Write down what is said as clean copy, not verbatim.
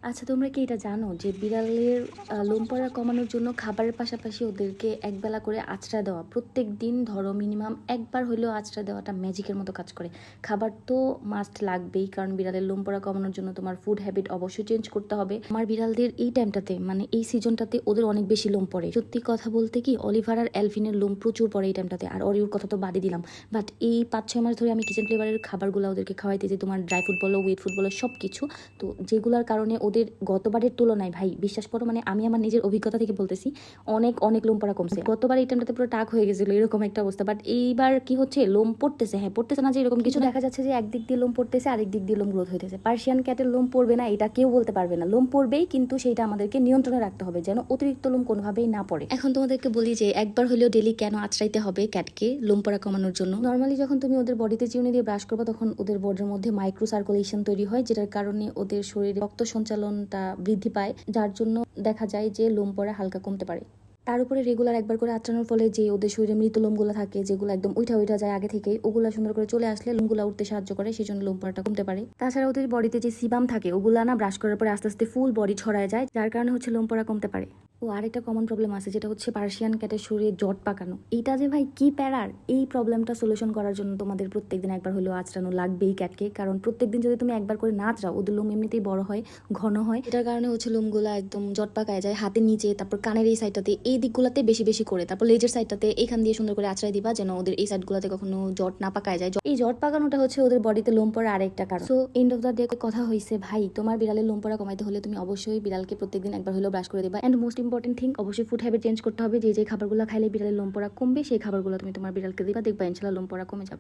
আচ্ছা, তোমরা কি এটা জানো যে বিড়ালের লোম পড়া কমানোর জন্য খাবারের পাশাপাশি ওদেরকে একবেলা করে আঁচড়া দেওয়া, প্রত্যেক দিন ধরো মিনিমাম একবার হলেও আঁচড়া দেওয়াটা ম্যাজিকের মতো কাজ করে। খাবার তো মাস্ট লাগবেই, কারণ বিড়ালের লোম পড়া কমানোর জন্য তোমার ফুড হ্যাবিট অবশ্যই চেঞ্জ করতে হবে। আমার বিড়ালদের এই টাইমটাতে, মানে এই সিজনটাতে ওদের অনেক বেশি লোম পড়ে। সত্যি কথা বলতে কি, অলিভার আর অ্যালভিনের লোম প্রচুর পড়ে এই টাইমটাতে, আর অরিওর কথা তো বাদই দিলাম। বাট এই 5-6 মাস ধরে আমি কিচেন ফ্লেভারের খাবারগুলো ওদেরকে খাওয়াইতে, যে তোমার ড্রাই ফ্রুট বলো, ওয়েট ফুড বলো, সব কিছু। তো যেগুলোর কারণে ওদের গতবারের তুলনায়, ভাই বিশ্বাস করো, মানে আমি আমার নিজের অভিজ্ঞতা থেকে বলতেছি, অনেক অনেক লোম পড়া কমছে। গতবার এই টাইমটাতে পুরো টাক হয়ে গেছিল, এরকম একটা অবস্থা। বাট এইবার কি হচ্ছে, লোম পড়তেছে, হ্যাঁ পড়তেছে না যে এরকম কিছু, দেখা যাচ্ছে যে একদিক দিয়ে লোম পড়তেছে, আরেক দিক দিয়ে লোম গ্রোথ হইতেছে। পার্সিয়ান ক্যাটের লোম পড়বে না এটা কেউ বলতে পারবে না, লোম পড়বেই, কিন্তু সেইটা আমাদেরকে নিয়ন্ত্রণে রাখতে হবে যেন অতিরিক্ত লোম কোনোভাবেই না পড়ে। এখন তোমাদেরকে বলি যে একবার হলেও ডেলি কেন আঁচড়াইতে হবে ক্যাটকে লোম পড়া কমানোর জন্য। নর্মালি যখন তুমি ওদের বডিতে চিউনি দিয়ে ব্রাশ করবে, তখন ওদের বডির মধ্যে মাইক্রো সার্কুলেশন তৈরি হয়, যেটার কারণে ওদের শরীরে রক্ত সঞ্চালনটা বৃদ্ধি পায়, যার জন্য দেখা যায় যে লোম পড়া হালকা কমতে পারে। তার উপরে রেগুলার একবার করে আঁচড়ানোর ফলে যে ওদের শরীরে মৃত লোমগুলো থাকে, যেগুলো একদম উঠা উঠা যায় আগে থেকেই, ওগুলা সুন্দর করে চলে আসলে লোমগুলা উঠতে সাহায্য করে, সেই জন্য লোম পড়াটা কমতে পারে। তাছাড়া ওদের বডিতে যে সিবাম থাকে, ওগুলা না ব্রাশ করার পরে আস্তে আস্তে ফুল বডি ছড়ায় যায়, যার কারণে হচ্ছে লোম পড়া কমতে পারে। ও আরেকটা কমন প্রবলেম আছে, যেটা হচ্ছে পার্সিয়ান ক্যাটের শরীরে জট পাকানো। এইটা যে ভাই কি প্যারার, এই প্রবলেমটা সলিউশন করার জন্য তোমাদের প্রত্যেকদিন একবার হলেও আঁচড়ানো লাগবেই ক্যাটকে। কারণ প্রত্যেকদিন যদি তুমি একবার করে না আঁচড়াও, ওদের লোম এমনিতেই বড় হয়, ঘন হয়, এটার কারণে হচ্ছে লোমগুলা একদম জট পাকায় যায় হাতের নিচে, তারপর কানের এই সাইডটাতে, এই দিকগুলোতে বেশি বেশি করে, তারপর লেজের সাইডটাতে এখান দিয়ে সুন্দর করে আঁচড়াই দিবা, যেন ওদের এই সাইডগুলোতে কখনো জট না পাকায় যায়। এই জট পাকানোটা হচ্ছে ওদের বডিতে লোম পড়া আরেকটা কারণ। So end of the day কথা হয়েছে, ভাই তোমার বিড়ালের লোম পড়া কমাইতে হলে তুমি অবশ্যই বিড়ালকে প্রত্যেকদিন একবার হলেও ব্রাশ করে দিবা। এন্ড মোস্ট ইম্পর্টেন্ট থিং, অবশ্যই ফুড হ্যাবিট চেঞ্জ করতে হবে। যে যে খাবারগুলো খাইলে বিড়ালের লোম পড়া কমবে, সেই খাবারগুলো তুমি তোমার বিড়ালকে দিবা, দেখবা ইনশাল্লাহ লোম পড়া কমে যাবে।